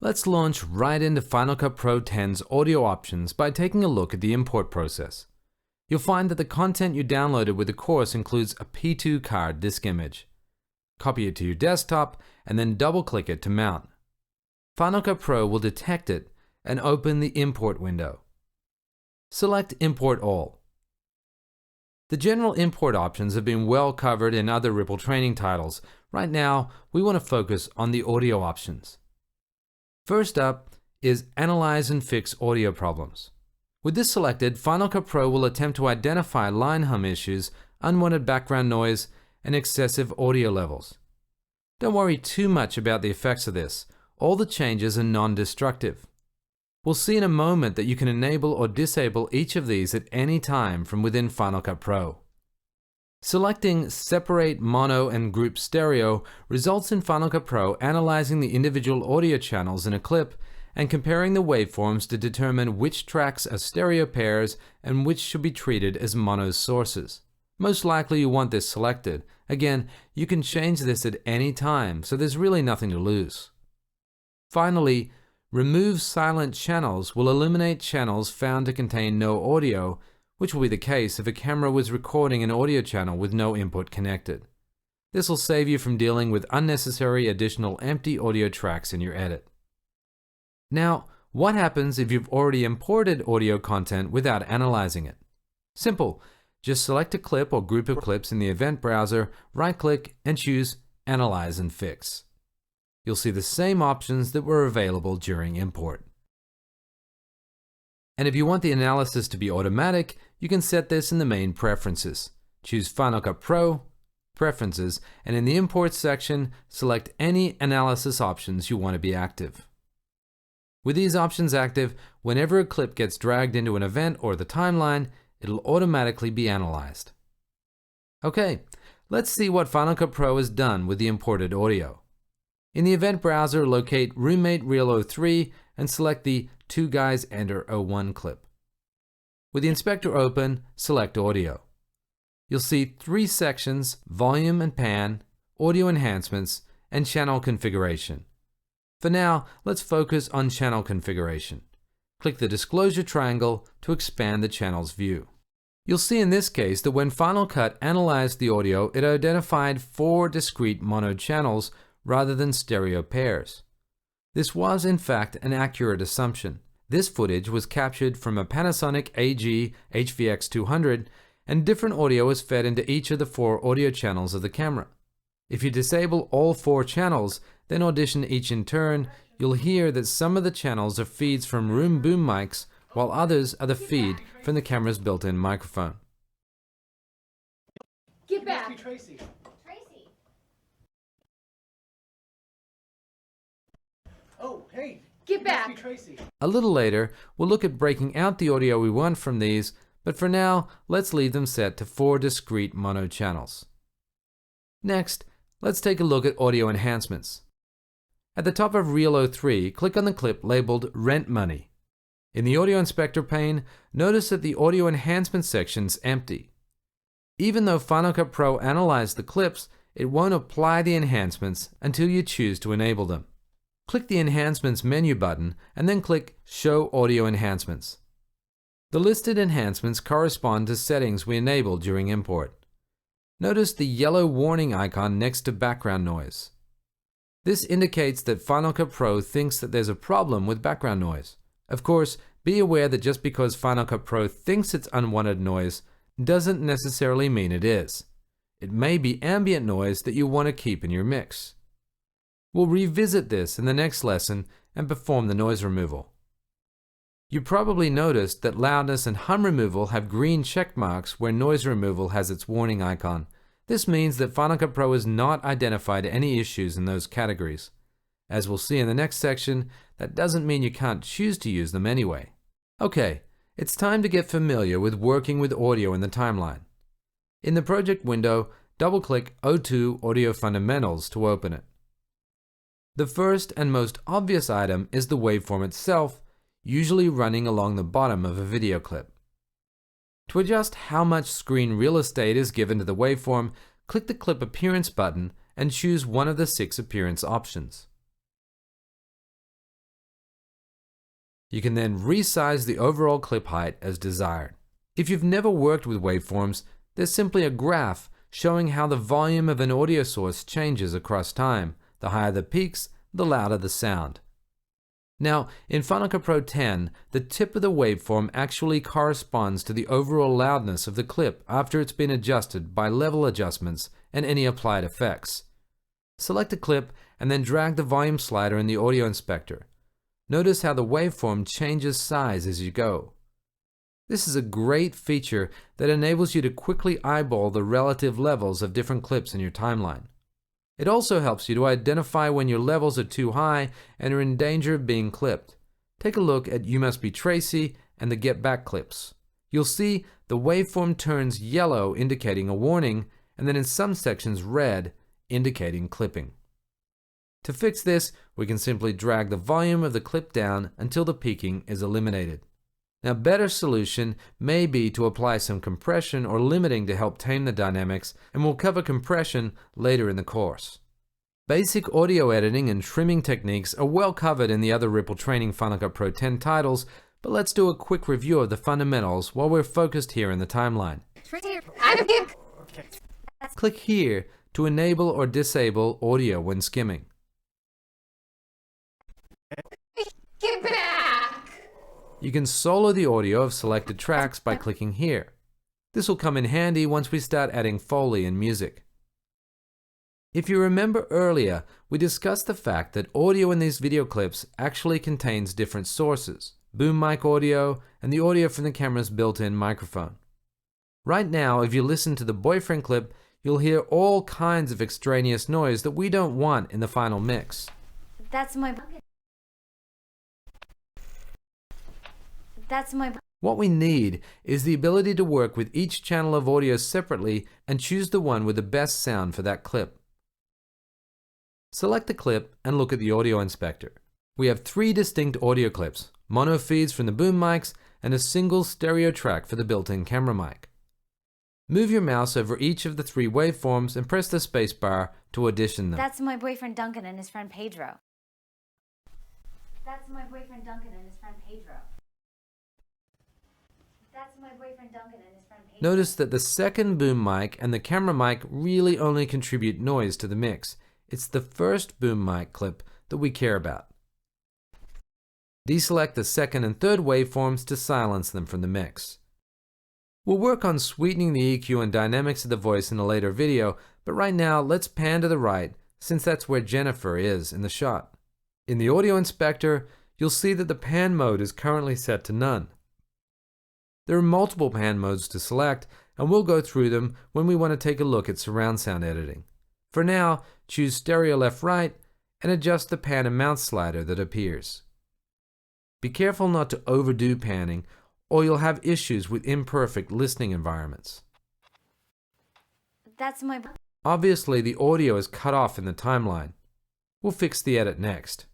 Let's launch right into Final Cut Pro 10's audio options by taking a look at the import process. You'll find that the content you downloaded with the course includes a P2 card disk image. Copy it to your desktop and then double-click it to mount. Final Cut Pro will detect it and open the import window. Select Import All. The general import options have been well covered in other Ripple training titles. Right now, we want to focus on the audio options. First up is Analyze and Fix Audio Problems. With this selected, Final Cut Pro will attempt to identify line hum issues, unwanted background noise, and excessive audio levels. Don't worry too much about the effects of this. All the changes are non-destructive. We'll see in a moment that you can enable or disable each of these at any time from within Final Cut Pro. Selecting Separate Mono and Group Stereo results in Final Cut Pro analyzing the individual audio channels in a clip and comparing the waveforms to determine which tracks are stereo pairs and which should be treated as mono sources. Most likely you want this selected. Again, you can change this at any time, so there's really nothing to lose. Finally, Remove Silent Channels will eliminate channels found to contain no audio, which will be the case if a camera was recording an audio channel with no input connected. This will save you from dealing with unnecessary additional empty audio tracks in your edit. Now, what happens if you've already imported audio content without analyzing it? Simple. Just select a clip or group of clips in the event browser, right-click, and choose Analyze and Fix. You'll see the same options that were available during import. And if you want the analysis to be automatic, you can set this in the main preferences. Choose Final Cut Pro, Preferences, and in the Import section, select any analysis options you want to be active. With these options active, whenever a clip gets dragged into an event or the timeline, it'll automatically be analyzed. Okay, let's see what Final Cut Pro has done with the imported audio. In the event browser, locate Roommate Reel 03 and select the Two Guys Enter 01 clip. With the inspector open, select Audio. You'll see three sections: Volume and Pan, Audio Enhancements, and Channel Configuration. For now, let's focus on channel configuration. Click the disclosure triangle to expand the channel's view. You'll see in this case that when Final Cut analyzed the audio, it identified 4 discrete mono channels rather than stereo pairs. This was in fact an accurate assumption. This footage was captured from a Panasonic AG HVX200, and different audio is fed into each of the 4 audio channels of the camera. If you disable all 4 channels, then audition each in turn, you'll hear that some of the channels are feeds from room boom mics, while others are the feed from the camera's built-in microphone. Get back! Tracy. Oh, hey! Get It must back! be Tracy. A little later, we'll look at breaking out the audio we want from these, but for now, let's leave them set to 4 discrete mono channels. Next, let's take a look at audio enhancements. At the top of Reel 03, click on the clip labeled Rent Money. In the Audio Inspector pane, notice that the Audio Enhancement section's empty. Even though Final Cut Pro analyzed the clips, it won't apply the enhancements until you choose to enable them. Click the Enhancements menu button and then click Show Audio Enhancements. The listed enhancements correspond to settings we enabled during import. Notice the yellow warning icon next to background noise. This indicates that Final Cut Pro thinks that there's a problem with background noise. Of course, be aware that just because Final Cut Pro thinks it's unwanted noise doesn't necessarily mean it is. It may be ambient noise that you want to keep in your mix. We'll revisit this in the next lesson and perform the noise removal. You probably noticed that loudness and hum removal have green check marks where noise removal has its warning icon. This means that Final Cut Pro has not identified any issues in those categories. As we'll see in the next section, that doesn't mean you can't choose to use them anyway. Okay, it's time to get familiar with working with audio in the timeline. In the project window, double-click O2 Audio Fundamentals to open it. The first and most obvious item is the waveform itself, usually running along the bottom of a video clip. To adjust how much screen real estate is given to the waveform, click the Clip Appearance button and choose one of the 6 appearance options. You can then resize the overall clip height as desired. If you've never worked with waveforms, there's simply a graph showing how the volume of an audio source changes across time. The higher the peaks, the louder the sound. Now, in Final Cut Pro X, the tip of the waveform actually corresponds to the overall loudness of the clip after it's been adjusted by level adjustments and any applied effects. Select a clip and then drag the volume slider in the audio inspector. Notice how the waveform changes size as you go. This is a great feature that enables you to quickly eyeball the relative levels of different clips in your timeline. It also helps you to identify when your levels are too high and are in danger of being clipped. Take a look at You Must Be Tracy and the Get Back clips. You'll see the waveform turns yellow, indicating a warning, and then in some sections red, indicating clipping. To fix this, we can simply drag the volume of the clip down until the peaking is eliminated. Now, a better solution may be to apply some compression or limiting to help tame the dynamics, and we'll cover compression later in the course. Basic audio editing and trimming techniques are well covered in the other Ripple Training Final Cut Pro X titles, but let's do a quick review of the fundamentals while we're focused here in the timeline. Click here to enable or disable audio when skimming. Get back! You can solo the audio of selected tracks by clicking here. This will come in handy once we start adding Foley and music. If you remember earlier, we discussed the fact that audio in these video clips actually contains different sources, boom mic audio and the audio from the camera's built-in microphone. Right now, if you listen to the boyfriend clip, you'll hear all kinds of extraneous noise that we don't want in the final mix. That's my... What we need is the ability to work with each channel of audio separately and choose the one with the best sound for that clip. Select the clip and look at the audio inspector. We have 3 distinct audio clips, mono feeds from the boom mics and a single stereo track for the built-in camera mic. Move your mouse over each of the 3 waveforms and press the spacebar to audition them. That's my boyfriend Duncan and his friend Pedro. That's my boyfriend Duncan and his friend Pedro. That's my boyfriend Duncan and his friend Pedro. Notice that the second boom mic and the camera mic really only contribute noise to the mix. It's the first boom mic clip that we care about. Deselect the second and third waveforms to silence them from the mix. We'll work on sweetening the EQ and dynamics of the voice in a later video, but right now let's pan to the right since that's where Jennifer is in the shot. In the audio inspector, you'll see that the pan mode is currently set to none. There are multiple pan modes to select, and we'll go through them when we want to take a look at surround sound editing. For now, choose stereo left-right and adjust the pan and mount slider that appears. Be careful not to overdo panning, or you'll have issues with imperfect listening environments. That's my... Obviously, the audio is cut off in the timeline. We'll fix the edit next.